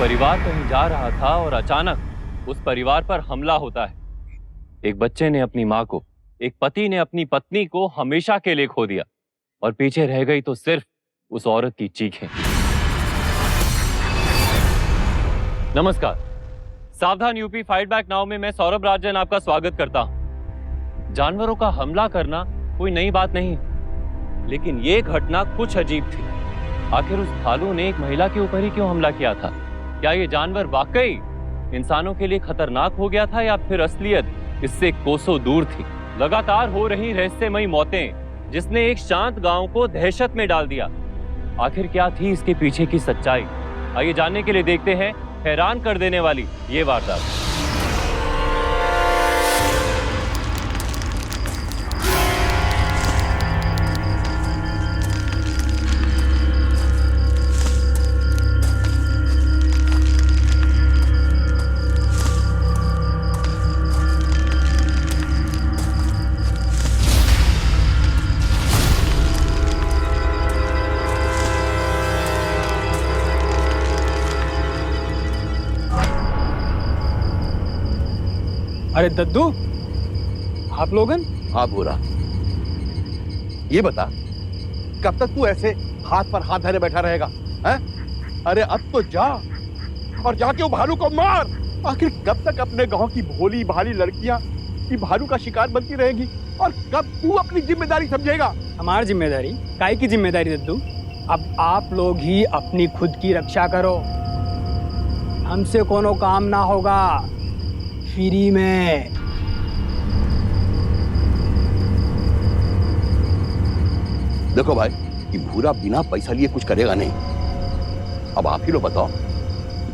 परिवार कहीं जा रहा था और अचानक उस परिवार पर हमला होता है। एक बच्चे ने अपनी मां को, एक पति ने अपनी पत्नी को हमेशा के लिए खो दिया और पीछे रह गई तो सिर्फ उस औरत की चीखें। नमस्कार, सावधान यूपी फाइट बैक नाउ में मैं सौरभ राजन आपका स्वागत करता हूं। जानवरों का हमला करना कोई नई बात नहीं, लेकिन यह घटना कुछ अजीब थी। आखिर उस भालू ने एक महिला के ऊपर ही क्यों हमला किया था? क्या यह जानवर वाकई इंसानों के लिए खतरनाक हो गया था या फिर असलियत इससे कोसों दूर थी? लगातार हो रही रहस्यमयी मौतें जिसने एक शांत गांव को दहशत में डाल दिया, आखिर क्या थी इसके पीछे की सच्चाई? आइए जानने के लिए देखते हैं हैरान कर देने वाली ये वारदात। अरे दद्दू, आप लोगन? हाँ भूरा, ये बता कब तक तू ऐसे हाथ पर हाथ धरे बैठा रहेगा? हैं? अरे अब तो जा और जाके वो भालू को मार। आखिर कब तक अपने गांव की भोली भाली लड़कियां की भालू का शिकार बनती रहेगी और कब तू अपनी जिम्मेदारी समझेगा? हमारी जिम्मेदारी? काय की जिम्मेदारी दद्दू? अब आप लोग ही अपनी खुद की रक्षा करो, हमसे कोनो काम ना होगा फ्री में। देखो भाई, कि भूरा बिना पैसा लिए कुछ करेगा नहीं। अब आप ही लोग बताओ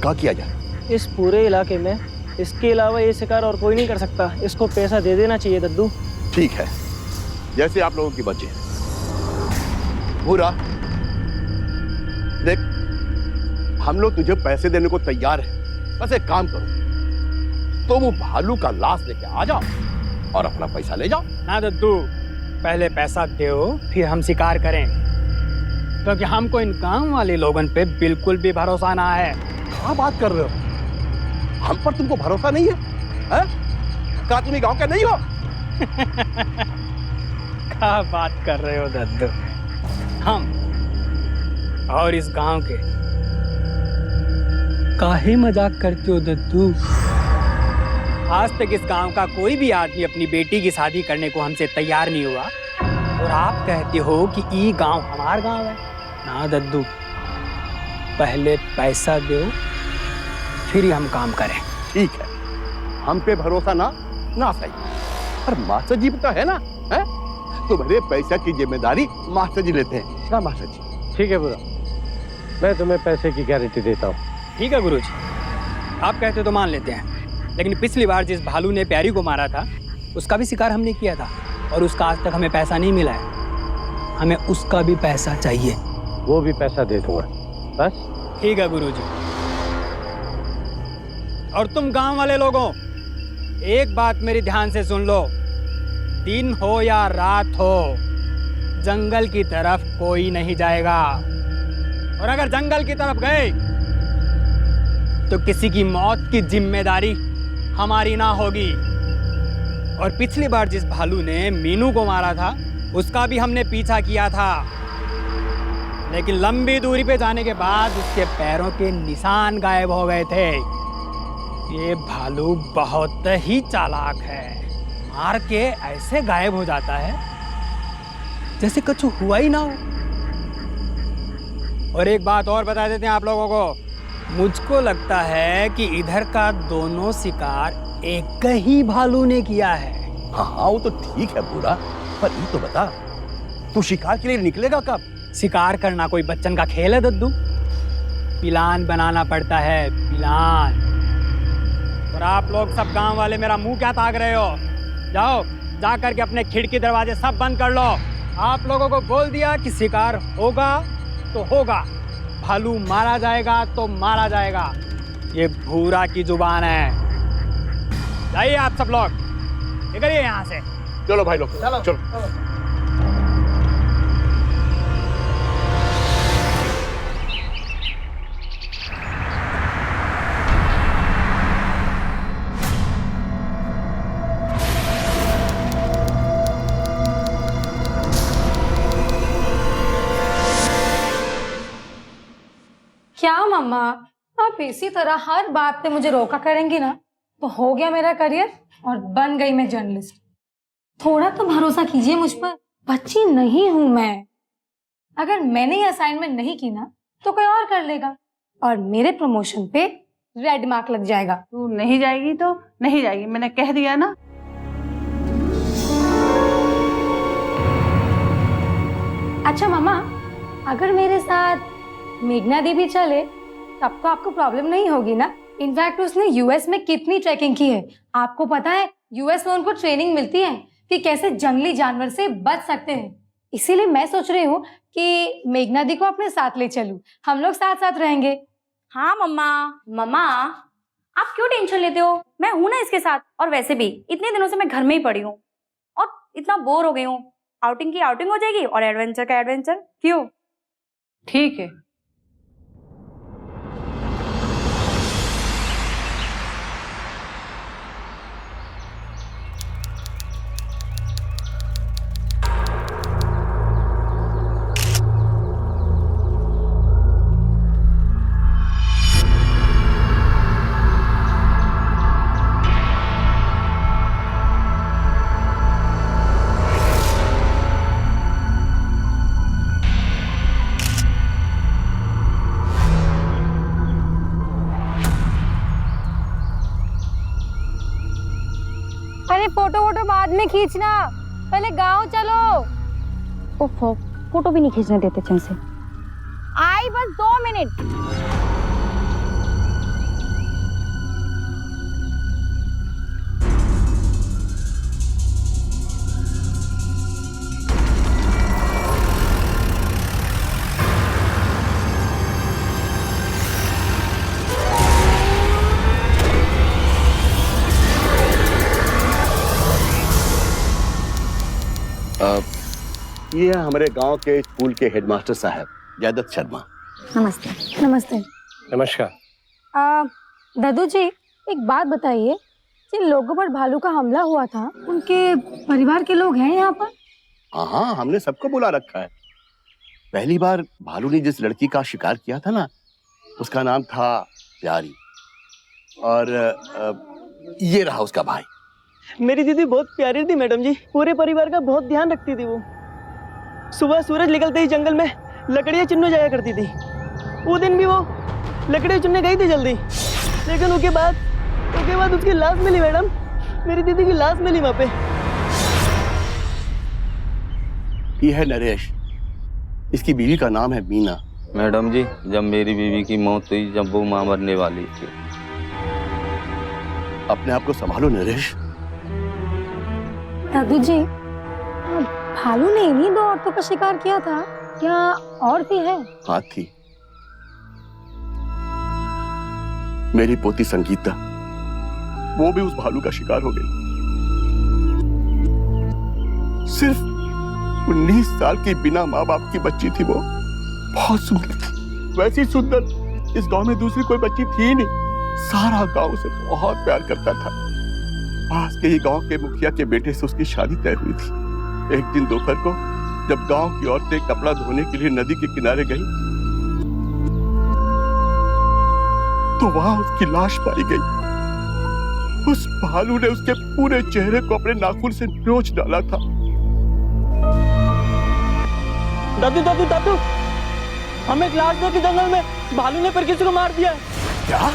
क्या किया जाए? इस पूरे इलाके में इसके अलावा ये शिकार और कोई नहीं कर सकता। इसको पैसा दे देना चाहिए दद्दू। ठीक है, जैसे आप लोगों की मर्जी। भूरा देख, हम लोग तुझे पैसे देने को तैयार हैं। बस एक काम करो, तो वो भालू का लाश लेके आ जाओ और अपना पैसा ले जाओ। ना दद्दू, पहले पैसा दो फिर हम शिकार करें, क्योंकि हमको इन गांव वाले लोगन पे बिल्कुल भी भरोसा ना है। क्या बात कर रहे हो? हम पर तुमको भरोसा नहीं है? क्या तुम गांव के नहीं हो? क्या बात कर रहे हो दद्दू? हम और इस गांव के काहे मजाक करते हो दद्दू? आज तक इस गांव का कोई भी आदमी अपनी बेटी की शादी करने को हमसे तैयार नहीं हुआ, और आप कहते हो कि ये गांव हमारा गांव है। ना दद्दू, पहले पैसा दो फिर ही हम काम करें। ठीक है, हम पे भरोसा ना सही, पर मास्टर जी तो है ना, है? तुम्हारे पैसा की जिम्मेदारी मास्टर जी लेते हैं ना मास्टर जी? ठीक है बुरा, मैं तुम्हें पैसे की गारंटी देता हूँ। ठीक है गुरुजी, आप कहते तो मान लेते हैं, लेकिन पिछली बार जिस भालू ने प्यारी को मारा था उसका भी शिकार हमने किया था और उसका आज तक हमें पैसा नहीं मिला है। हमें उसका भी पैसा चाहिए। वो भी पैसा दे दूंगा बस। ठीक है गुरुजी। और तुम गांव वाले लोगों, एक बात मेरी ध्यान से सुन लो, दिन हो या रात हो, जंगल की तरफ कोई नहीं जाएगा, और अगर जंगल की तरफ गए तो किसी की मौत की जिम्मेदारी हमारी ना होगी। और पिछली बार जिस भालू ने मीनू को मारा था उसका भी हमने पीछा किया था, लेकिन लंबी दूरी पे जाने के बाद उसके पैरों के निशान गायब हो गए थे। ये भालू बहुत ही चालाक है, मार के ऐसे गायब हो जाता है जैसे कुछ हुआ ही ना हो। और एक बात और बता देते हैं आप लोगों को, मुझको लगता है कि इधर का दोनों शिकार एक ही भालू ने किया है। हाँ, वो तो ठीक है पूरा, पर ये तो बता, तू शिकार के लिए निकलेगा कब? शिकार करना कोई बच्चन का खेल है दद्दू? प्लान बनाना पड़ता है, प्लान। और आप लोग सब गांव वाले मेरा मुंह क्या ताक रहे हो? जाओ, जा करके अपने खिड़की दरवाजे सब बंद कर लो। आप लोगों को बोल दिया कि शिकार होगा तो होगा, भालू मारा जाएगा तो मारा जाएगा। ये भूरा की जुबान है। जाइए आप सब लोग, निकलिए यहाँ से। चलो भाई लोग, चलो। क्या मम्मा, आप इसी तरह हर बात पे मुझे रोका करेंगी ना तो हो गया मेरा करियर और बन गई मैं जर्नलिस्ट। थोड़ा तो भरोसा कीजिए मुझ पर, बच्ची नहीं हूं मैं। अगर मैंने ये असाइनमेंट नहीं की ना तो कोई और कर लेगा और मेरे प्रमोशन पे रेड मार्क लग जाएगा। तू नहीं जाएगी तो नहीं जाएगी, मैंने कह दिया ना। अच्छा मम्मा, अगर मेरे साथ मेघना दी भी चले तब तो आपको प्रॉब्लम नहीं होगी ना? इनफैक्ट उसने यूएस में कितनी ट्रैकिंग की है, आपको पता है यूएस में उनको ट्रेनिंग मिलती है कि कैसे जंगली जानवर से बच सकते हैं। इसीलिए मैं सोच रही हूँ कि मेघना दी को अपने साथ ले चलूं, हम लोग साथ साथ रहेंगे। हाँ मम्मा। मम्मा आप क्यों टेंशन लेते हो, मैं हूं ना इसके साथ। और वैसे भी इतने दिनों से मैं घर में ही पड़ी हूँ और इतना बोर हो गई हूँ। आउटिंग की आउटिंग हो जाएगी और एडवेंचर का एडवेंचर। क्यों? ठीक है। अरे फोटो वोटो बाद में खींचना, पहले गांव चलो। ओफो, फोटो भी नहीं खींचने देते चैन से। आई बस 2 मिनट। ये है हमारे गांव के स्कूल के हेडमास्टर साहब जयदत्त शर्मा। नमस्ते। नमस्ते। नमस्कार। दादू जी, एक बात बताइए, जिन लोगों पर भालू का हमला हुआ था उनके परिवार के लोग हैं यहाँ पर? हाँ, हमने सबको बुला रखा है। पहली बार भालू ने जिस लड़की का शिकार किया था ना, उसका नाम था प्यारी, और ये रहा उसका भाई। मेरी दीदी बहुत प्यारी थी मैडम जी, पूरे परिवार का बहुत ध्यान रखती थी वो। सुबह सूरज निकलते ही जंगल में लकड़ियाँ चुनने जाया करती थी। वो दिन भी वो लकड़ियाँ चुनने गई थी जल्दी, लेकिन उसके बाद उसकी लाश मिली मैडम, मेरी दीदी की लाश मिली वहाँ पे। ये है नरेश, इसकी बीवी का नाम है मीना। मैडम जी, जब मेरी बीवी की मौत हुई, जब वो मां मरने वाली थी। अपने आप को संभालो नरेश। दादू जी, भालू ने इन्हीं 2 औरतों का शिकार किया था या और भी है? हाँ थी। मेरी पोती संगीता, वो भी उस भालू का शिकार हो गई। सिर्फ 19 साल की बिना माँ बाप की बच्ची थी वो। बहुत सुंदर थी, वैसी सुंदर इस गांव में दूसरी कोई बच्ची थी ही नहीं। सारा गांव उसे बहुत प्यार करता था। पास के ही गांव के मुखिया के बेटे से उसकी शादी तय हुई थी। एक दिन दोपहर को जब गांव की औरतें कपड़ा धोने के लिए नदी के किनारे गई तो वहां उसकी लाश पाई गई। उस भालू ने उसके पूरे चेहरे को अपने नाखून से नोच डाला था। दादू दादू दादू, हमें क्लास 2 के जंगल में भालू ने फिर किसी को मार दिया। क्या?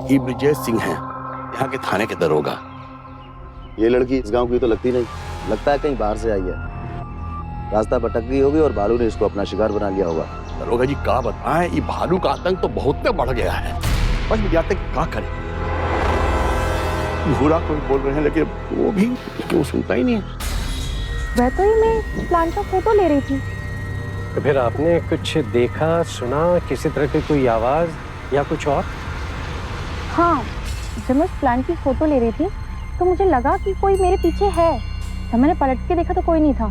ये ब्रिजेश सिंह हैं, यहाँ के थाने के दरोगा। ये लड़की इस गांव की तो लगती नहीं, लगता है कहीं बाहर से आई है। रास्ता भटक गई होगी और भालू ने इसको अपना शिकार बना लिया होगा। दरोगा जी क्या बताएं, ये भालू का आतंक तो बहुत बढ़ गया है। बस विद्यार्थी क्या करें। भूरा को बोल रहे हैं लेकिन वो भी क्यों सुनता ही नहीं है। वह तो ही मैं प्लान का फोटो ले रही थी। तो फिर आपने कुछ देखा, सुना, किसी तरह की कोई आवाज या कुछ और? हाँ, जब मैं उस प्लांट की फोटो ले रही थी तो मुझे लगा कि कोई मेरे पीछे है। जब मैंने पलट के देखा तो कोई नहीं था।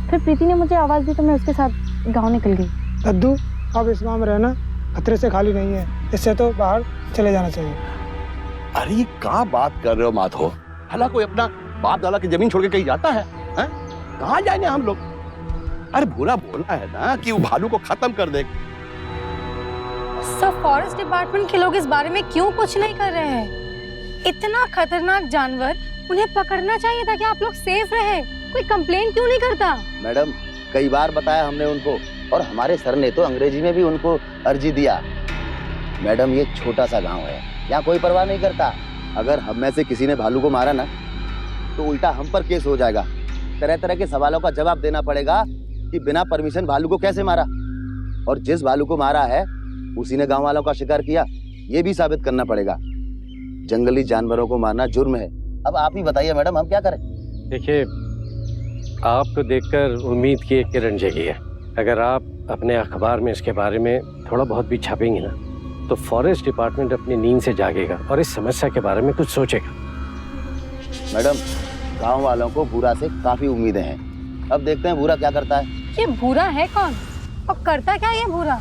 फिर प्रीति ने मुझे आवाज दी तो मैं उसके साथ गांव निकल गई। दद्दू, अब इस गांव में रहना खतरे से खाली नहीं है, इससे तो बाहर चले जाना चाहिए। अरे ये क्या बात कर रहे हो माधो? भला कोई अपना बाप दादा की जमीन छोड़ के कहीं जाता है? कहाँ जाएंगे हम लोग? अरे भूरा बोला है ना कि वो भालू को खत्म कर दे। सब फॉरेस्ट डिपार्टमेंट के लोग इस बारे में क्यों कुछ नहीं कर रहे हैं? इतना खतरनाक जानवर, उन्हें पकड़ना चाहिए ताकि आप लोग सेफ रहे। कोई कंप्लेंट क्यों नहीं करता? मैडम कई बार बताया हमने उनको, और हमारे सर ने तो अंग्रेजी में भी उनको अर्जी दिया। मैडम ये छोटा सा गांव है, यहाँ कोई परवाह नहीं करता। अगर हम में से किसी ने भालू को मारा ना तो उल्टा हम पर केस हो जाएगा। तरह तरह के सवालों का जवाब देना पड़ेगा कि बिना परमिशन भालू को कैसे मारा, और जिस भालू को मारा है उसी ने गांव वालों का शिकार किया, ये भी साबित करना पड़ेगा। जंगली जानवरों को मारना जुर्म है। अब आप ही बताइए मैडम, हम क्या करें? देखिए, आपको देखकर उम्मीद की एक किरण जगी है। अगर आप अपने अखबार में इसके बारे में थोड़ा बहुत भी छापेंगे ना, तो फॉरेस्ट डिपार्टमेंट अपनी नींद से जागेगा और इस समस्या के बारे में कुछ सोचेगा। मैडम गांव वालों को भूरा से काफी उम्मीदें हैं, अब देखते हैं भूरा क्या करता है। ये भूरा है कौन और करता क्या ये भूरा?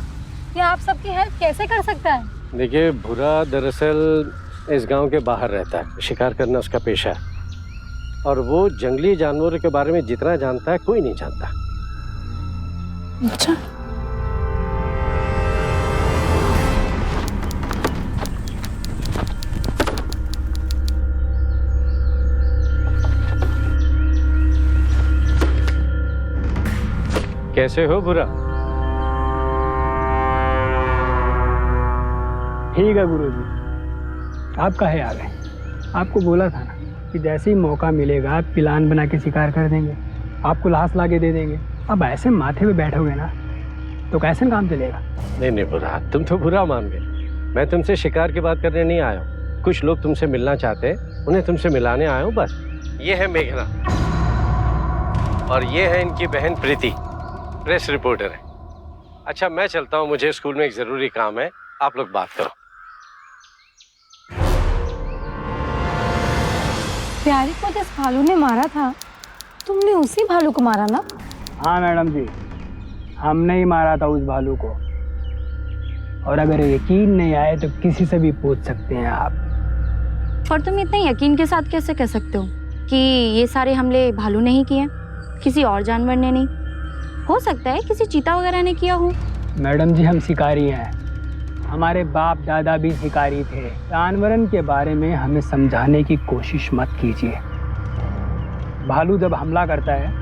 ये आप सबकी हेल्प कैसे कर सकता है? देखिए, भूरा दरअसल इस गांव के बाहर रहता है, शिकार करना उसका पेशा है, और वो जंगली जानवरों के बारे में जितना जानता है कोई नहीं जानता। अच्छा, कैसे हो भूरा? ठीक है गुरुजी, आप काहे आ गए? आपको बोला था ना कि जैसे ही मौका मिलेगा प्लान बना के शिकार कर देंगे, आपको लाश लाके दे देंगे। अब ऐसे माथे पे बैठोगे ना तो कैसे काम चलेगा? नहीं नहीं भूरा, तुम तो बुरा मान गए। मैं तुमसे शिकार की बात करने नहीं आया हूँ। कुछ लोग तुमसे मिलना चाहते हैं, उन्हें तुमसे मिलाने आया हूँ बस। ये है मेघना और ये है इनकी बहन प्रीति, प्रेस रिपोर्टर है। अच्छा मैं चलता हूँ, मुझे स्कूल में एक जरूरी काम है, आप लोग बात करो। प्यारी को जिस भालू ने मारा था, तुमने उसी भालू को मारा ना? हाँ मैडम जी, हमने ही मारा था उस भालू को। और अगर यकीन नहीं आए तो किसी से भी पूछ सकते हैं आप। पर तुम इतने यकीन के साथ कैसे कह सकते हो कि ये सारे हमले भालू ने ही किए, किसी और जानवर ने नहीं? हो सकता है किसी चीता वगैरह ने किया हो। मैडम जी हम शिकारी हैं, हमारे बाप दादा भी शिकारी थे। जानवरन के बारे में हमें समझाने की कोशिश मत कीजिए। भालू जब हमला करता है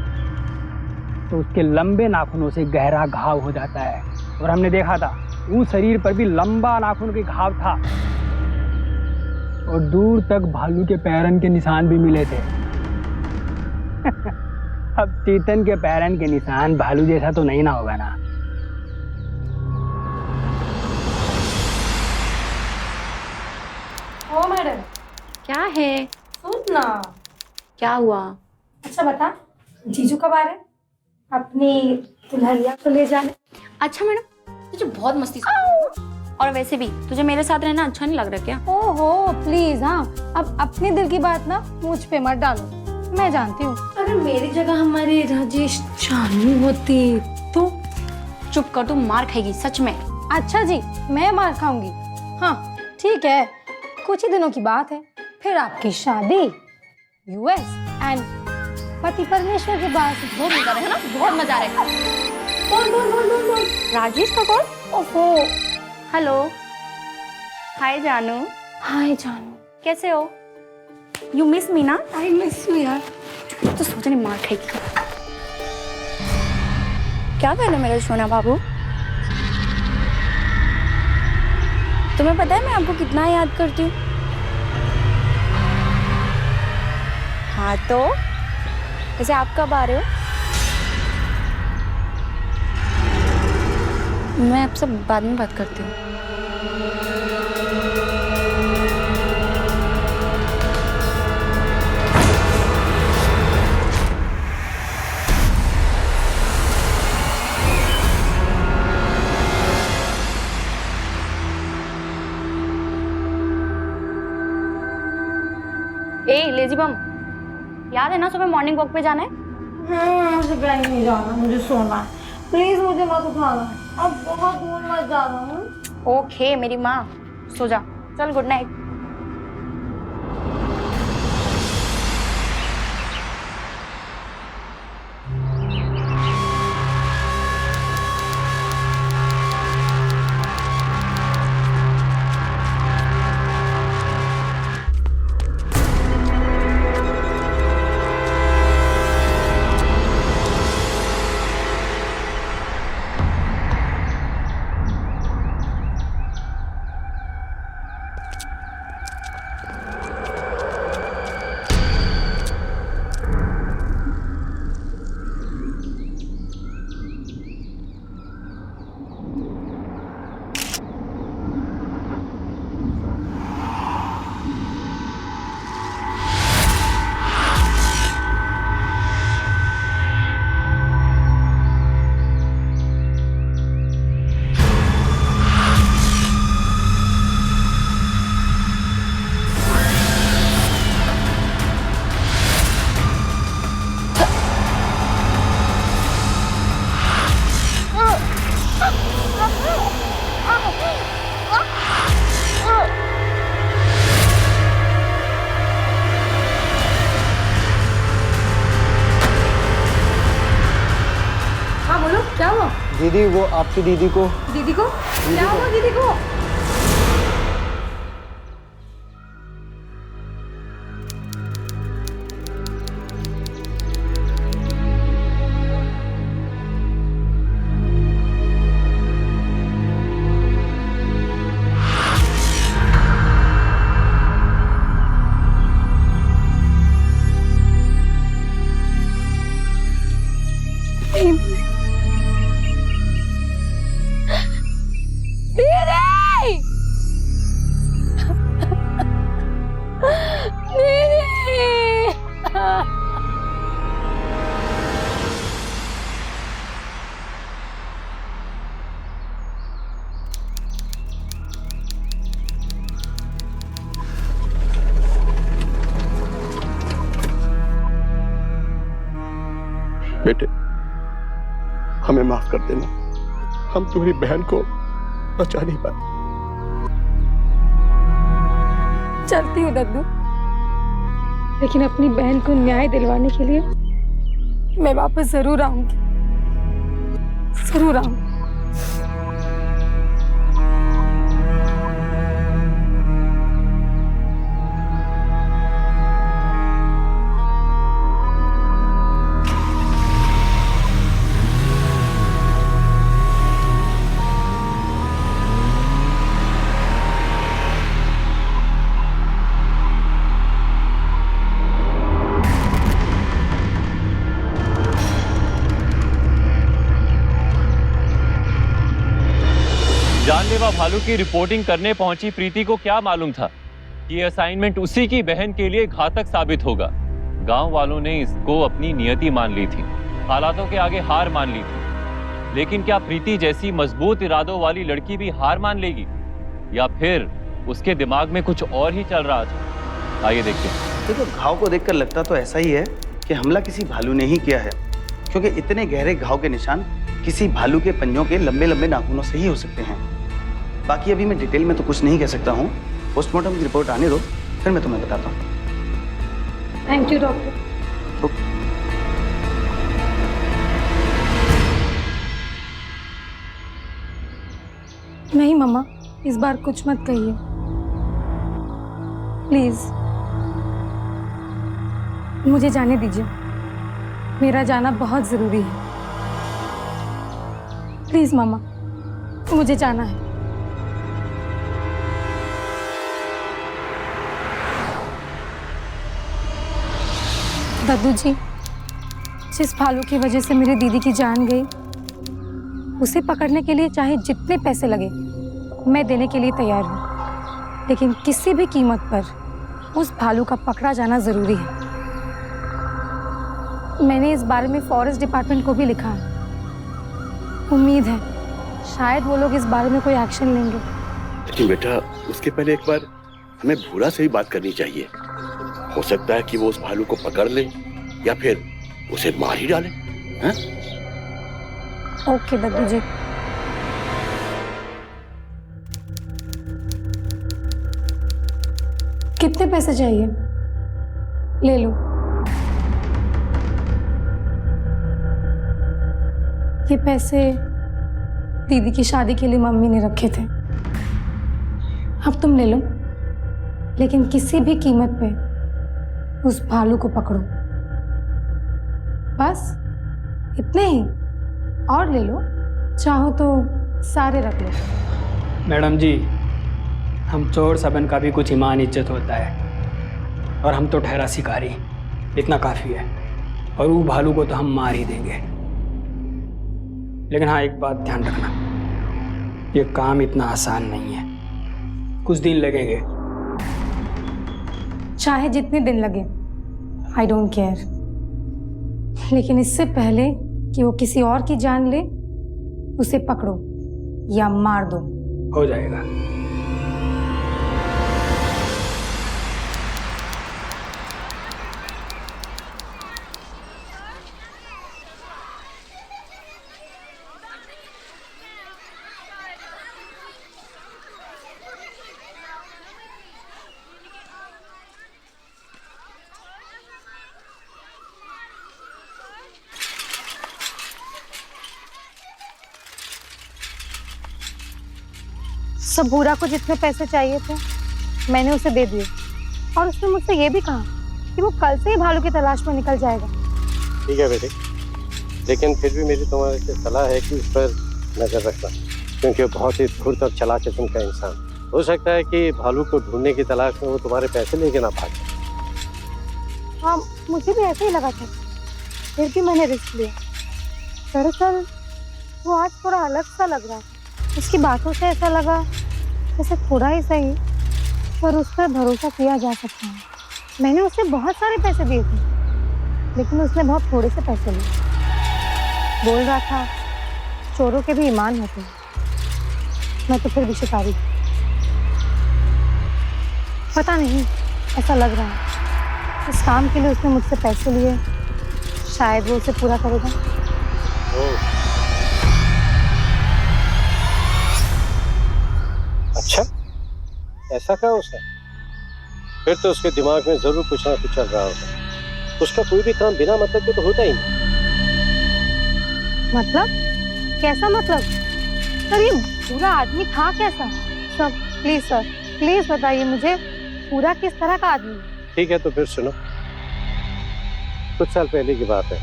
तो उसके लंबे नाखूनों से गहरा घाव हो जाता है, और हमने देखा था उस शरीर पर भी लंबा नाखून के घाव था, और दूर तक भालू के पैरन के निशान भी मिले थे। अब चीतन के पैरन के निशान भालू जैसा तो नहीं ना होगा ना? ओ मैडम, क्या है? सुन ना। क्या हुआ? अच्छा बता, जीजू कब आ रहे? अपनी दुल्हनिया को ले जाने। अच्छा मैडम, तुझे बहुत मस्ती और वैसे भी तुझे मेरे साथ रहना अच्छा नहीं लग रहा क्या? ओहो प्लीज, हाँ अब अपने दिल की बात ना मुझ पे मत डालो। मैं जानती हूँ अगर मेरी जगह हमारी राजेश चानू होती तो। चुप कर, तू मार खाएगी सच में। अच्छा जी, मैं मार खाऊंगी? हाँ ठीक है, कुछ ही दिनों की बात है, फिर आपकी शादी यूएस एंड पति परमेश्वर के पास। बहुत मजा है ना, बहुत मजा आ रहा है। बोल राजेश का कॉल? ओहो, हेलो, हाय जानू। हाय जानू, कैसे हो? यू मिस मी ना? आई मिस यू यार। तो सोचा नहीं मार खाएगी। क्या कर रहे हो मेरे सोना बाबू? तुम्हें पता है मैं आपको कितना याद करती हूँ? हाँ तो वैसे आप कब आ रहे हो? मैं आपसे बाद में बात करती हूँ। ए लेजी बम, याद है ना सुबह मॉर्निंग वॉक पे जाना है? मुझे कहीं नहीं जाना, मुझे सोना है। प्लीज मुझे मत उठाना, अब बहुत दूर मत जाना। ओके मेरी माँ, सो जा। चल गुड नाइट। हाँ बोलो, क्या हुआ? दीदी वो आपकी दीदी को क्या हुआ दीदी को? बेटे, हमें माफ कर देना, हम तुम्हारी बहन को बचा नहीं पाए। चलती हूँ दद्दू, लेकिन अपनी बहन को न्याय दिलवाने के लिए मैं वापस जरूर आऊंगी, जरूर आऊंगी। जानलेवा भालू की रिपोर्टिंग करने पहुंची प्रीति को क्या मालूम था कि असाइनमेंट उसी की बहन के लिए घातक साबित होगा। गांव वालों ने इसको अपनी नियति मान ली थी, हालातों के आगे हार मान ली थी। लेकिन क्या प्रीति जैसी मजबूत इरादों वाली लड़की भी हार मान लेगी, या फिर उसके दिमाग में कुछ और ही चल रहा था? आइए देखते हैं। देखो, घाव को देखकर लगता तो ऐसा ही है कि हमला किसी भालू ने ही किया है, क्योंकि इतने गहरे घाव के निशान किसी भालू के पंजों के लंबे लंबे नाखूनों से ही हो सकते हैं। बाकी अभी मैं डिटेल में तो कुछ नहीं कह सकता हूँ, पोस्टमार्टम की रिपोर्ट आने दो, फिर मैं तुम्हें बताता हूँ। Thank you doctor. नहीं मम्मा, इस बार कुछ मत कहिए प्लीज, मुझे जाने दीजिए, मेरा जाना बहुत जरूरी है। प्लीज मम्मा, मुझे जाना है। दादू जी, जिस भालू की वजह से मेरी दीदी की जान गई, उसे पकड़ने के लिए चाहे जितने पैसे लगे मैं देने के लिए तैयार हूँ, लेकिन किसी भी कीमत पर उस भालू का पकड़ा जाना जरूरी है। मैंने इस बारे में फॉरेस्ट डिपार्टमेंट को भी लिखा है। उम्मीद है शायद वो लोग इस बारे में कोई एक्शन लेंगे। लेकिन बेटा, उसके पहले एक बार हमें भूरा से ही बात करनी चाहिए। हो सकता है कि वो उस भालू को पकड़ ले या फिर उसे मार ही डाले। हैं? ओके दादू जी। कितने पैसे चाहिए? ले लो। ये पैसे दीदी की शादी के लिए मम्मी ने रखे थे। अब तुम ले लो, लेकिन किसी भी कीमत पे उस भालू को पकड़ो। बस इतने ही। और ले लो, चाहो तो सारे रख लो। मैडम जी, हम चोर सबन का भी कुछ ईमान इज्जत होता है, और हम तो ठहरा शिकारी, इतना काफ़ी है। और वो भालू को तो हम मार ही देंगे। लेकिन हाँ, एक बात ध्यान रखना, ये काम इतना आसान नहीं है, कुछ दिन लगेंगे। चाहे जितने दिन लगे, आई डोंट केयर, लेकिन इससे पहले कि वो किसी और की जान ले, उसे पकड़ो या मार दो। हो जाएगा। सबूरा को जितने पैसे चाहिए थे मैंने उसे दे दिए, और उसने मुझसे ये भी कहा कि वो कल से ही भालू की तलाश में निकल जाएगा। ठीक है बेटे, लेकिन फिर भी मेरी तुम्हारे से सलाह है कि उस पर नजर रखना, क्योंकि वो बहुत ही धूर्त और चालाक किस्म का इंसान। हो सकता है कि भालू को ढूंढने की तलाश में वो तुम्हारे पैसे लेके ना भागे। हाँ, मुझे भी ऐसे ही लगा था, फिर भी मैंने रिस्क लिया। दरअसल वो आज थोड़ा अलग सा लग रहा था। उसकी बातों से ऐसा लगा जैसे थोड़ा ही सही, पर उस पर भरोसा किया जा सकता है। मैंने उसे बहुत सारे पैसे दिए थे, लेकिन उसने बहुत थोड़े से पैसे लिए। बोल रहा था चोरों के भी ईमान होते हैं। मैं तो फिर भी शिकारी। पता नहीं, ऐसा लग रहा है इस काम के लिए उसने मुझसे पैसे लिए, शायद वो उसे पूरा करेगा। अच्छा, ऐसा क्या उसने? फिर तो उसके दिमाग में जरूर कुछ ना कुछ चल रहा होगा। उसका कोई भी काम बिना मतलब के तो होता ही नहीं। मतलब? कैसा मतलब? सर, ये पूरा आदमी था कैसा? सर प्लीज, सर प्लीज बताइए मुझे, पूरा किस तरह का आदमी? ठीक है, तो फिर सुनो। कुछ साल पहले की बात है,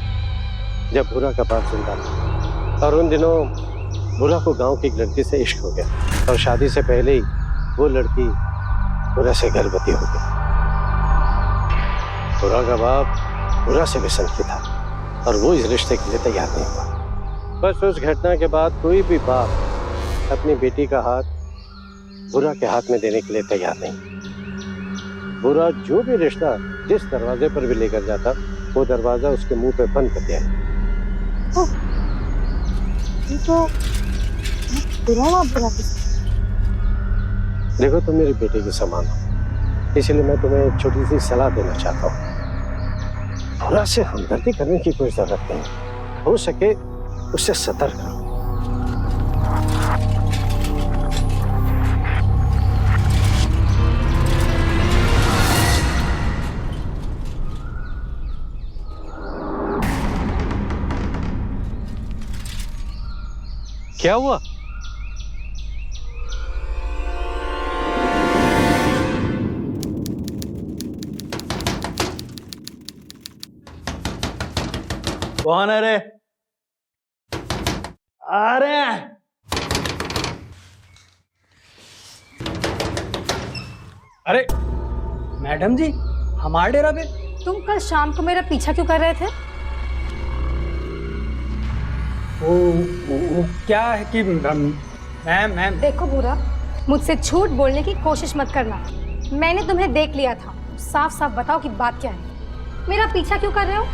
जब भूरा का बाप जिंदा था, और उन दिनों भूरा को गांव की एक लड़की से इश्क हो गया, और शादी से पहले ही वो लड़की भूरा से गर्भवती हो गई। भूरा का बाप भूरा से भी सनकी था, और वो इस रिश्ते के लिए तैयार नहीं हुआ। बस उस घटना के बाद कोई भी बाप अपनी बेटी का हाथ भूरा के हाथ में देने के लिए तैयार नहीं। भूरा जो भी रिश्ता जिस दरवाजे पर भी लेकर जाता, वो दरवाजा उसके मुंह पे बंद कर दिया। ये तो बुरा देखो, तुम मेरी बेटी के समान हो, इसलिए मैं तुम्हें एक छोटी सी सलाह देना चाहता हूँ। भूरा से हमदर्दी करने की कोई जरूरत नहीं, हो सके उससे सतर्क रहो। क्या हुआ? कौन है रे? अरे अरे मैडम जी, हमारे डेरा पे? तुम कल शाम को मेरा पीछा क्यों कर रहे थे? वो क्या है कि मैम देखो भूरा, मुझसे झूठ बोलने की कोशिश मत करना। मैंने तुम्हें देख लिया था, साफ साफ बताओ कि बात क्या है। मेरा पीछा क्यों कर रहे हो?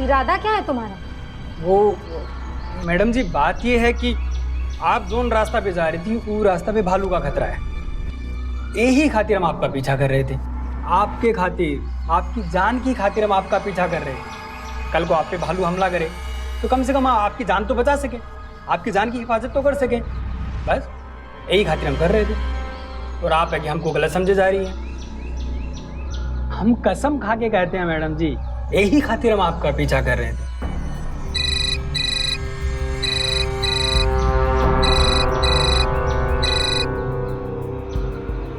इरादा क्या है तुम्हारा? वो मैडम जी, बात ये है कि आप जोन रास्ता पे जा रही थी, वो रास्ता पे भालू का खतरा है। यही खातिर हम आपका पीछा कर रहे थे, आपके खातिर, आपकी जान की खातिर हम आपका पीछा कर रहे हैं। कल को आप पे भालू हमला करे तो कम से कम आपकी जान तो बचा सके, आपकी जान की हिफाजत तो कर सके। बस यही खातिर हम कर रहे थे, और आप है कि हमको गलत समझे जा रही हैं। हम कसम खा के कहते हैं मैडम जी, यही खातिर हम आपका पीछा कर रहे थे।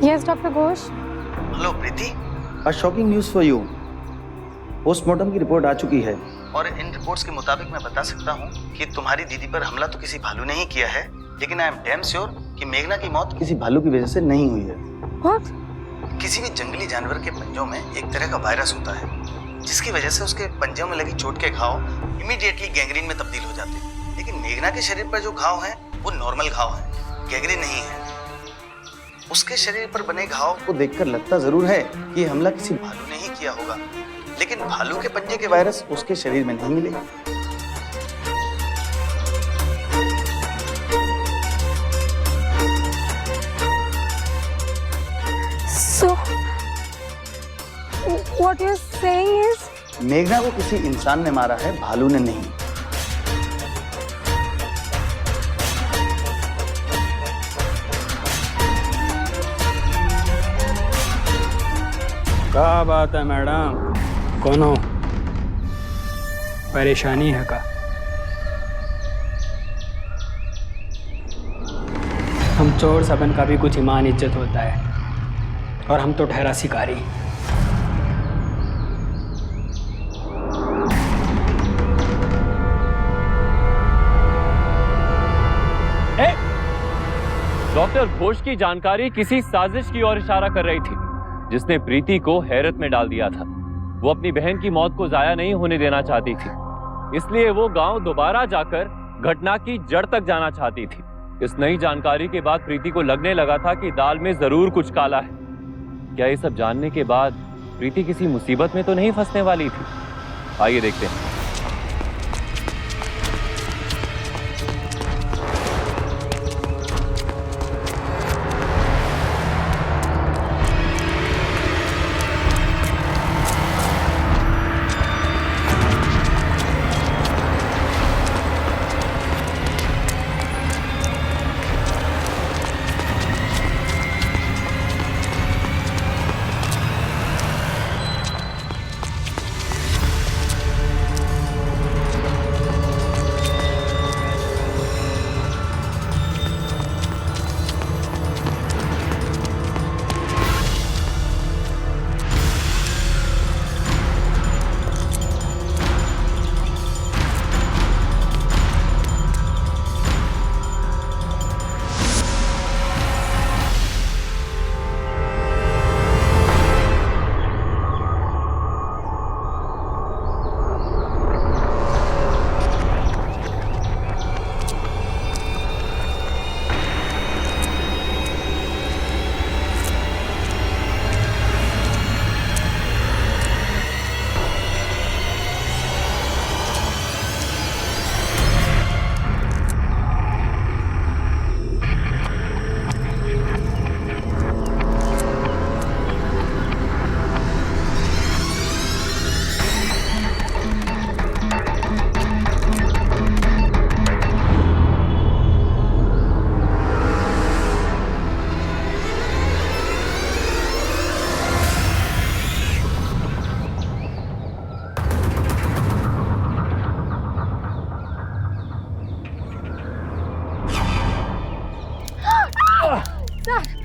Yes doctor Ghosh. Hello Preeti, a shocking news for you. Postmortem की रिपोर्ट आ चुकी है और इन रिपोर्ट्स के मुताबिक मैं बता सकता हूँ कि तुम्हारी दीदी पर हमला तो किसी भालू ने ही किया है, लेकिन आई एम डैम श्योर कि मेघना की मौत किसी भालू की वजह से नहीं हुई है। What? किसी भी जंगली जानवर के पंजों में एक तरह का वायरस होता है, जिसकी वजह से उसके पंजों में लगी चोट के घाव इमीडिएटली गैंग्रीन में तब्दील हो जाते हैं। लेकिन मेघना के शरीर पर जो घाव हैं वो नॉर्मल घाव हैं, गैंग्रीन नहीं है। उसके शरीर पर बने घाव को देखकर लगता जरूर है कि हमला किसी भालू ने ही किया होगा, लेकिन भालू के पंजे के वायरस उसके शरीर में नहीं मिले। So, what you're saying is? मेघना को किसी इंसान ने मारा है, भालू ने नहीं। क्या बात है मैडम, कोनो परेशानी है का? हम चोर सबन का भी कुछ ईमान इज्जत होता है, और हम तो ठहरा शिकारी। डॉक्टर घोष की जानकारी किसी साजिश की ओर इशारा कर रही थी, जिसने प्रीति को हैरत में डाल दिया था। वो अपनी बहन की मौत को जाया नहीं होने देना चाहती थी, इसलिए वो गांव दोबारा जाकर घटना की जड़ तक जाना चाहती थी। इस नई जानकारी के बाद प्रीति को लगने लगा था कि दाल में जरूर कुछ काला है। क्या ये सब जानने के बाद प्रीति किसी मुसीबत में तो नहीं फंसने वाली थी? आइए देखते हैं।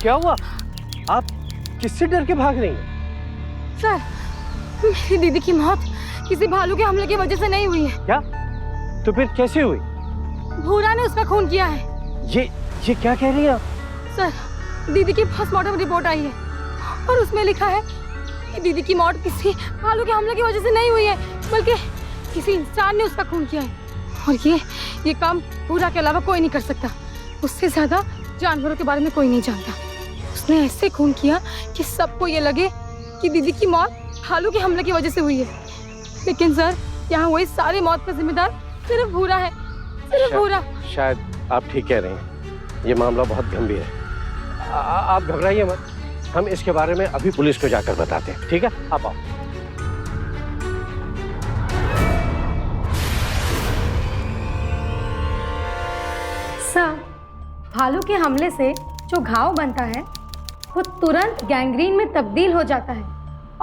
क्या हुआ? आप किससे डर के भाग रही हैं? सर, मेरी दीदी की मौत किसी भालू के हमले की वजह से नहीं हुई है। क्या? तो फिर कैसे हुई? भूरा ने उसका खून किया है। ये क्या कह रही हैं आप? सर, दीदी की पोस्टमार्टम रिपोर्ट आई है और उसमें लिखा है कि दीदी की मौत किसी भालू के हमले की वजह से नहीं हुई है, बल्कि किसी इंसान ने उसका खून किया है। और ये काम भूरा के अलावा कोई नहीं कर सकता। उससे ज्यादा जानवरों के बारे में कोई नहीं जानता। उसने ऐसे खून किया कि सबको ये लगे कि दीदी की मौत भालू के हमले की वजह से हुई है। लेकिन सर, यहाँ हुई सारी मौत का जिम्मेदार सिर्फ भूरा है, सिर्फ भूरा। शायद आप ठीक कह रहे हैं, ये मामला बहुत गंभीर है। आप घबराइए मत, हम इसके बारे में अभी पुलिस को जाकर बताते हैं, ठीक है? आप आओ। सर, भालू के हमले से जो घाव बनता है वो तुरंत गैंग्रीन में तब्दील हो जाता है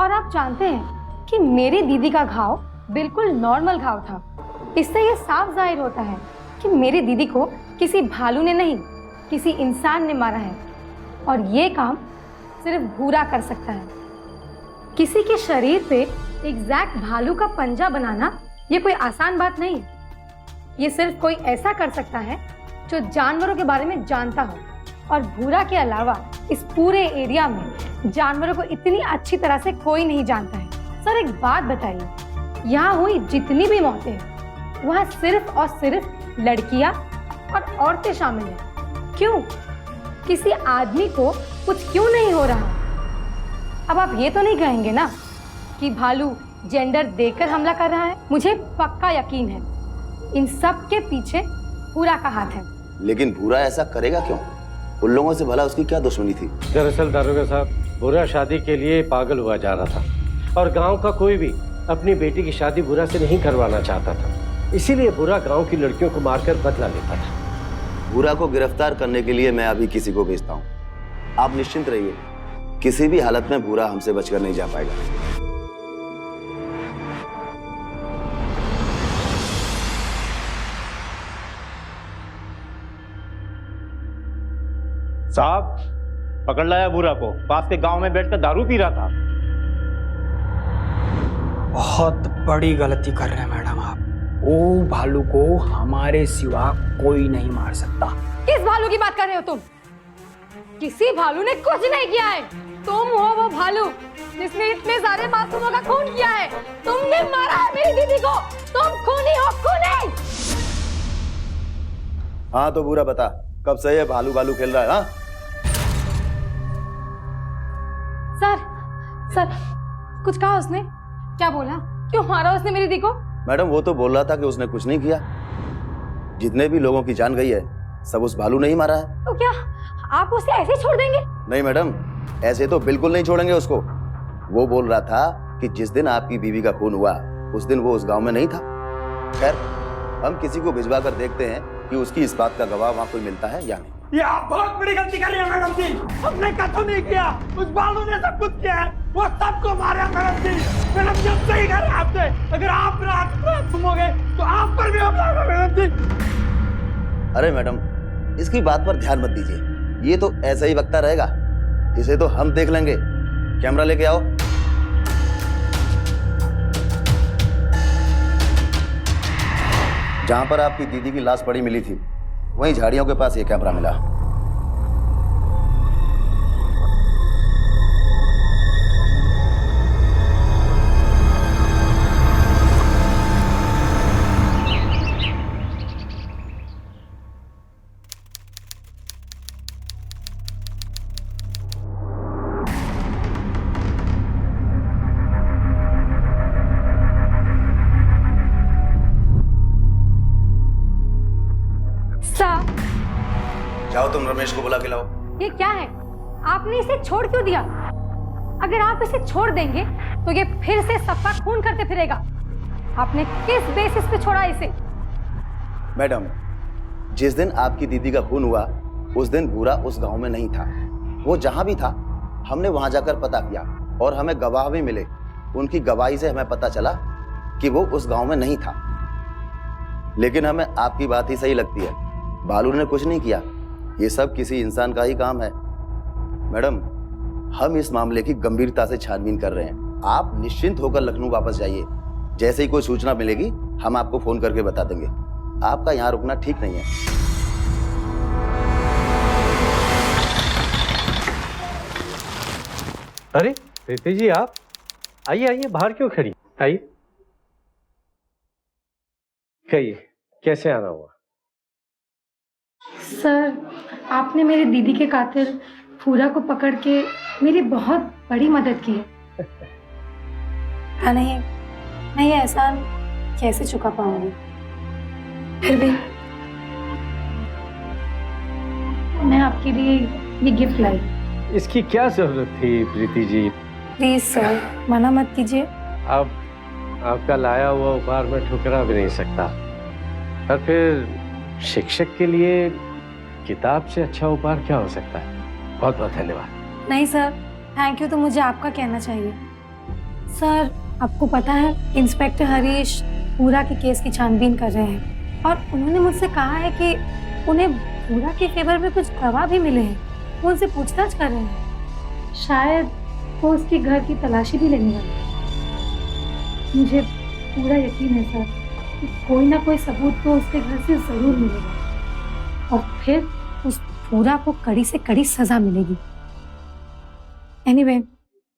और आप जानते हैं कि मेरी दीदी का घाव बिल्कुल नॉर्मल घाव था। इससे ये साफ जाहिर होता है कि मेरी दीदी को किसी भालू ने नहीं, किसी इंसान ने मारा है। और ये काम सिर्फ भूरा कर सकता है। किसी के शरीर पे एग्जैक्ट भालू का पंजा बनाना ये कोई आसान बात नहीं है। ये सिर्फ कोई ऐसा कर सकता है जो जानवरों के बारे में जानता हो। और भूरा के अलावा इस पूरे एरिया में जानवरों को इतनी अच्छी तरह से कोई नहीं जानता है। सर एक बात बताइए, यहाँ हुई जितनी भी मौतें हैं वहाँ सिर्फ और सिर्फ लड़कियाँ और औरतें शामिल हैं। क्यों? किसी आदमी को कुछ क्यों नहीं हो रहा? अब आप ये तो नहीं कहेंगे ना कि भालू जेंडर देकर हमला कर रहा है? मुझे पक्का यकीन है इन सब के पीछे भूरा का हाथ है। लेकिन भूरा ऐसा करेगा क्यों? उन लोगों से भला उसकी क्या दुश्मनी थी? दरअसल दारोगा साहब, भूरा शादी के लिए पागल हुआ जा रहा था और गांव का कोई भी अपनी बेटी की शादी भूरा से नहीं करवाना चाहता था। इसीलिए भूरा गांव की लड़कियों को मारकर बदला लेता था। भूरा को गिरफ्तार करने के लिए मैं अभी किसी को भेजता हूँ। आप निश्चिंत रहिए, किसी भी हालत में भूरा हमसे बचकर नहीं जा पाएगा। साहब, पकड़ लाया भूरा को। पास के गांव में बैठकर दारू पी रहा था। बहुत बड़ी गलती कर रहे हैं मैडम आप। वो भालू को हमारे सिवा कोई नहीं मार सकता। किस भालू की बात कर रहे हो तुम? किसी भालू ने कुछ नहीं किया है। तुम हो वो भालू जिसने इतने सारे मासूमों का खून किया है। तुमने मारा है मेरी दीदी को। तुम खूनी हो, खूनी। हाँ तो भूरा बता, कब से ये भालू भालू खेल रहा है? हाँ सर कुछ कहा उसने? क्या बोला? क्यों मारा उसने मेरी दीदी को? मैडम वो तो बोल रहा था कि उसने कुछ नहीं किया। जितने भी लोगों की जान गई है सब उस भालू ने ही मारा है। तो क्या आप उसे ऐसे छोड़ देंगे? नहीं मैडम, ऐसे तो बिल्कुल नहीं छोड़ेंगे उसको। वो बोल रहा था कि जिस दिन आपकी बीवी का खून हुआ उस दिन वो उस गांव में नहीं था। खैर, हम किसी को भिजवा कर देखते हैं कि उसकी इस बात का गवाह वहाँ कोई मिलता है या नहीं। ये आप बहुत बड़ी गलती कर रही है मैडम जी। हमने कतई नहीं किया। उस भालू ने सब कुछ किया है। वो सबको मारा मैडम जी। मैडम जी सही कह रहे हैं आपसे। अगर आप रात सुनोगे तो आप पर भी हमला होगा मैडम जी। अरे मैडम, इसकी बात पर ध्यान मत दीजिए। ये तो ऐसा ही वक्ता रहेगा। इसे तो हम देख लेंगे। कैमरा लेके आओ। जहां पर आपकी दीदी की लाश पड़ी मिली थी वहीं झाड़ियों के पास ये कैमरा मिला। जाओ तुम रमेश को बुला के लाओ। ये क्या है? आपने इसे छोड़ क्यों दिया? अगर आप इसे छोड़ देंगे तो ये फिर से सबका खून करते फिरेगा। आपने किस बेसिस पे छोड़ा इसे? मैडम, जिस दिन आपकी दीदी का खून हुआ उस दिन भूरा उस गांव में नहीं था। वो जहां भी था हमने वहां जाकर पता किया और हमें गवाह भी मिले। उनकी गवाही से हमें पता चला कि वो उस गांव में नहीं था। लेकिन हमें आपकी बात ही सही लगती है। भालू ने कुछ नहीं किया। ये सब किसी इंसान का ही काम है। मैडम, हम इस मामले की गंभीरता से छानबीन कर रहे हैं। आप निश्चिंत होकर लखनऊ वापस जाइए। जैसे ही कोई सूचना मिलेगी हम आपको फोन करके बता देंगे। आपका यहाँ रुकना ठीक नहीं है। अरे प्रीति जी, आप आइए आइए, बाहर क्यों खड़ी? आइए, कहिए कैसे आना हुआ? सर, आपने मेरी दीदी के कातिल भूरा को पकड़ के मेरी बहुत बड़ी मदद की है। नहीं, मैं ये एहसान कैसे चुका पाऊंगी? फिर भी मैं आपके लिए ये गिफ्ट लाई। इसकी क्या जरूरत थी प्रीति जी? प्लीज सर, मना मत कीजिए। अब आपका लाया हुआ उपहार में ठुकरा भी नहीं सकता। और फिर शिक्षक के लिए किताब से अच्छा उपहार क्या हो सकता है? बहुत बहुत धन्यवाद। नहीं सर, थैंक यू तो मुझे आपका कहना चाहिए। सर, आपको पता है इंस्पेक्टर हरीश पूरा के केस की छानबीन कर रहे हैं और उन्होंने मुझसे कहा है कि उन्हें पूरा के फेवर में कुछ गवाह भी मिले हैं। वो उनसे पूछताछ कर रहे हैं। शायद वो उसके घर की तलाशी भी लेने वाले हैं। मुझे पूरा यकीन है सर कि कोई ना कोई सबूत तो उसके घर से जरूर मिलेगा और फिर उस पूरा को कड़ी से कड़ी सजा मिलेगी। एनीवे,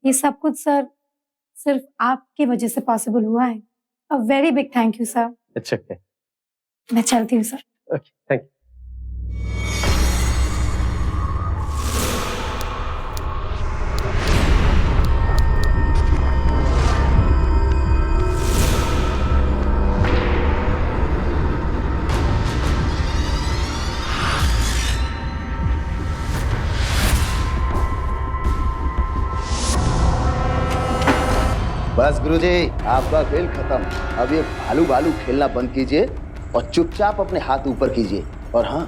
ये सब कुछ सर सिर्फ आपकी वजह से पॉसिबल हुआ है। A very big thank you sir. It's okay. मैं चलती हूँ सर। Okay, thank you. बस गुरुजी, आपका खेल खत्म। अब ये भालू भालू खेलना बंद कीजिए और चुपचाप अपने हाथ ऊपर कीजिए। और हाँ,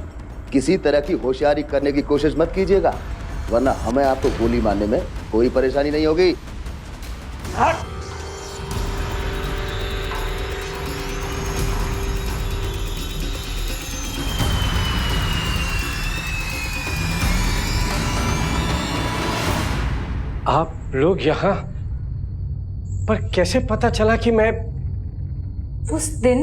किसी तरह की होशियारी करने की कोशिश मत कीजिएगा, वरना हमें आपको गोली मारने में कोई परेशानी नहीं होगी। आप लोग यहाँ पर कैसे पता चला कि मैं? उस दिन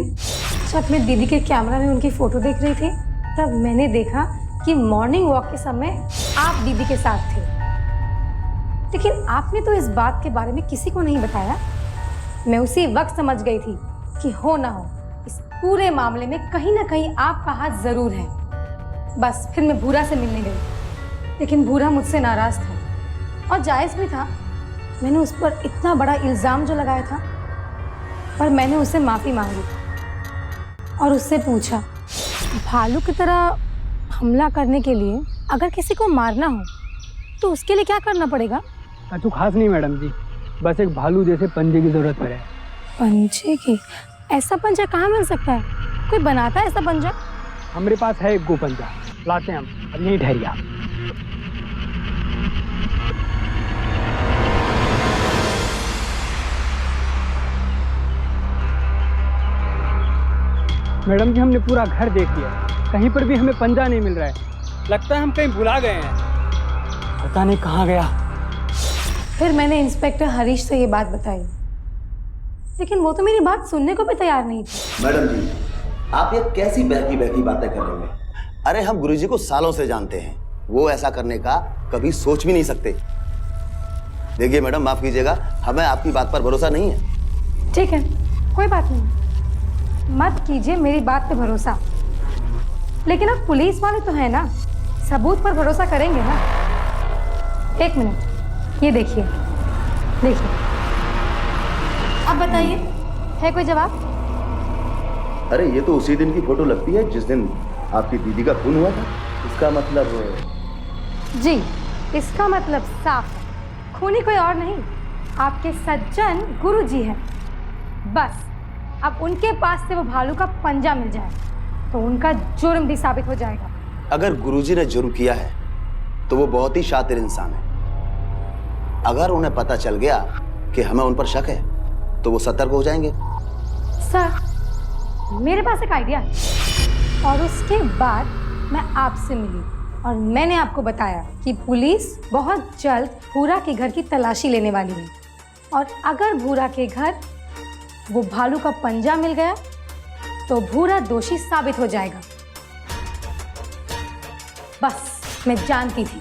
जब मैं दीदी के कैमरा में उनकी फोटो देख रही थी, तब मैंने देखा कि मॉर्निंग वॉक के समय आप दीदी के साथ थे। लेकिन आपने तो इस बात के बारे में किसी को नहीं बताया। मैं उसी वक्त समझ गई थी कि हो ना हो इस पूरे मामले में कहीं ना कहीं आपका हाथ जरूर है। बस फिर मैं भूरा से मिलने गई, लेकिन भूरा मुझसे नाराज था और जायज भी था। मैंने उस पर इतना बड़ा इल्ज़ाम जो लगाया था, पर मैंने उससे माफ़ी मांगी और उससे पूछा, भालू की तरह हमला करने के लिए अगर किसी को मारना हो तो उसके लिए क्या करना पड़ेगा? कुछ खास नहीं मैडम जी, बस एक भालू जैसे पंजे की ज़रूरत पड़े। पंजे की? ऐसा पंजा कहाँ मिल सकता है? कोई बनाता है ऐसा पंजा? हमारे पास है एक गो पंजा, लाते हैं हम। अब यहीं ठहरिए आप। मैडम जी, हमने पूरा घर देख लिया, कहीं पर भी हमें पंजा नहीं मिल रहा है। लगता है हम कहीं भुला गए हैं, पता नहीं कहाँ गया। फिर मैंने इंस्पेक्टर हरीश से ये बात बताई, लेकिन वो तो मेरी बात सुनने को भी तैयार नहीं थी। मैडम जी, आप ये कैसी बहकी बहकी बातें कर रहे हैं? अरे हम गुरुजी को सालों से जानते हैं, वो ऐसा करने का कभी सोच भी नहीं सकते। देखिए मैडम, माफ कीजिएगा, हमें आपकी बात पर भरोसा नहीं है। ठीक है, कोई बात नहीं, मत कीजिए मेरी बात पे भरोसा। लेकिन अब पुलिस वाले तो है ना, सबूत पर भरोसा करेंगे ना। एक मिनट, ये देखिए देखिए, अब बताइए, है कोई जवाब? अरे ये तो उसी दिन की फोटो लगती है जिस दिन आपकी दीदी का खून हुआ था। इसका मतलब? जी, इसका मतलब साफ है, खूनी कोई और नहीं, आपके सज्जन गुरुजी हैं। बस अब उनके पास से वो भालू का पंजा मिल जाए तो उनका जुर्म भी साबित हो जाएगा। अगर गुरुजी ने जुर्म किया है तो वो बहुत ही शातिर इंसान है। अगर उन्हें पता चल गया कि हमें उन पर शक है तो वो सतर्क हो जाएंगे। सर, मेरे पास एक आइडिया है और उसके बाद मैं आपसे मिली और मैंने आपको बताया कि पुलिस बहुत जल्द भूरा के घर की तलाशी लेने वाली है और अगर भूरा के घर वो भालू का पंजा मिल गया तो भूरा दोषी साबित हो जाएगा। बस मैं जानती थी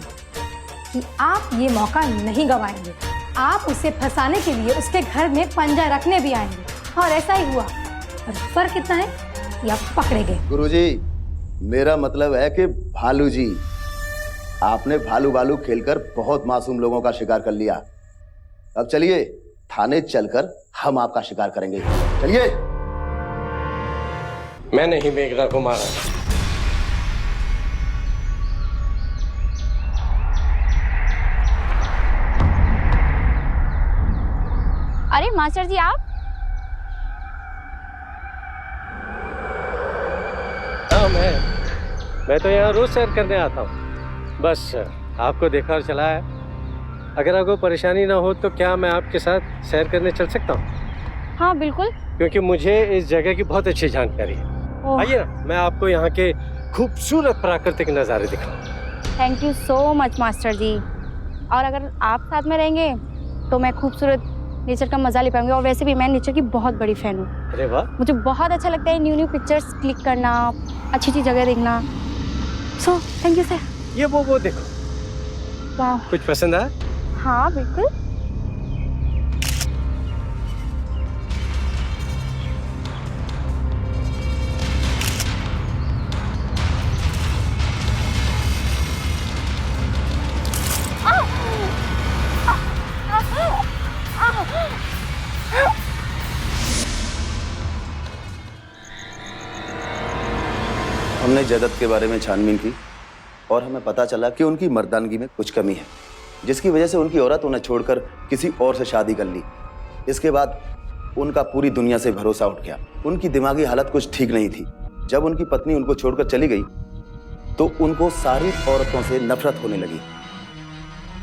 कि आप ये मौका नहीं गंवाएंगे। आप उसे फंसाने के लिए उसके घर में पंजा रखने भी आएंगे और ऐसा ही हुआ। और फर्क इतना है कि आप पकड़े गए। गुरुजी, मेरा मतलब है कि भालू जी, आपने भालू भालू खेलकर बहुत मासूम लोगों का शिकार कर लिया। अब चलिए थाने चलकर हम आपका शिकार करेंगे। चलिए। मैं नहीं मेघना को मारा। अरे मास्टर जी, आप? हाँ, मैं तो यहाँ रोज सैर करने आता हूँ। बस आपको देखा और चला है। अगर आपको परेशानी ना हो तो क्या मैं आपके साथ सैर करने चल सकता हूँ? हाँ बिल्कुल। क्योंकि मुझे इस जगह की बहुत अच्छी जानकारी है। ओह, आइए ना, मैं आपको यहाँ के खूबसूरत प्राकृतिक नज़ारे दिखाऊं। Thank you so much master ji. और अगर आप साथ में रहेंगे तो मैं खूबसूरत नेचर का मजा ले पाऊंगी। और वैसे भी मैं नेचर की बहुत बड़ी फैन हूँ। अरे वाह, मुझे बहुत अच्छा लगता है न्यू पिक्चर्स क्लिक करना, अच्छी अच्छी जगह देखना। So thank you sir. ये वो देखो, वाह। कुछ पसंद आया? हाँ बिल्कुल। हमने जैदत के बारे में छानबीन की और हमें पता चला कि उनकी मर्दानगी में कुछ कमी है, जिसकी वजह से उनकी औरत उन्हें छोड़कर किसी और से शादी कर ली। इसके बाद उनका पूरी दुनिया से भरोसा उठ गया। उनकी दिमागी हालत कुछ ठीक नहीं थी। जब उनकी पत्नी उनको छोड़कर चली गई तो उनको सारी औरतों से नफरत होने लगी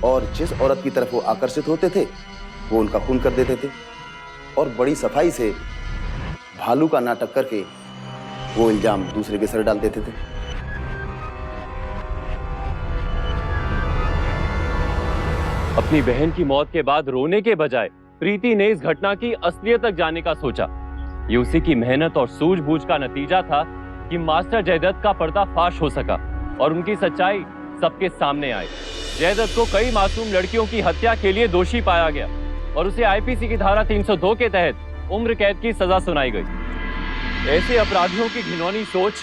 और जिस औरत की तरफ वो आकर्षित होते थे वो उनका खून कर देते थे और बड़ी सफाई से भालू का नाटक करके वो इल्जाम दूसरे के सर डाल देते थे। अपनी बहन की मौत के बाद रोने के बजाय प्रीति ने इस घटना की असलियत तक जाने का सोचा। ये उसी की मेहनत और सूझबूझ का नतीजा था कि मास्टर जयदत्त का पर्दाफाश हो सका और उनकी सच्चाई सबके सामने आई। जयदत्त को कई मासूम लड़कियों की हत्या के लिए दोषी पाया गया और उसे आईपीसी की धारा 302 के तहत उम्र कैद की सजा सुनाई गई। ऐसे अपराधियों की घिनौनी सोच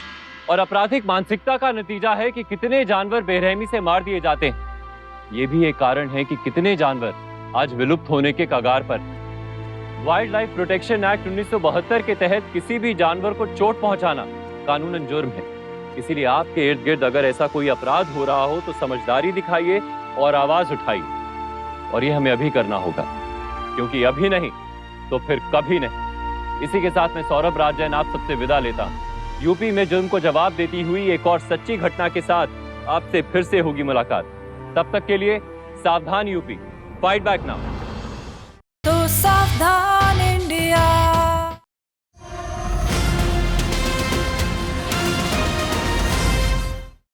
और आपराधिक मानसिकता का नतीजा है कि कितने जानवर बेरहमी से मार दिए जाते हैं। ये भी एक कारण है कि कितने जानवर आज विलुप्त होने के कगार पर। वाइल्ड लाइफ प्रोटेक्शन एक्ट 1972 के तहत किसी भी जानवर को चोट पहुंचाना कानूनन जुर्म है। इसीलिए आपके इर्द गिर्द अगर ऐसा कोई अपराध हो रहा हो तो समझदारी दिखाइए और आवाज उठाइए। और ये हमें अभी करना होगा, क्योंकि अभी नहीं तो फिर कभी नहीं। इसी के साथ मैं सौरभ राज जैन आप सबसे विदा लेता हूं। यूपी में जुर्म को जवाब देती हुई एक और सच्ची घटना के साथ आपसे फिर से होगी मुलाकात। तब तक के लिए सावधान यूपी, फाइट बैक नाउ। तो सावधान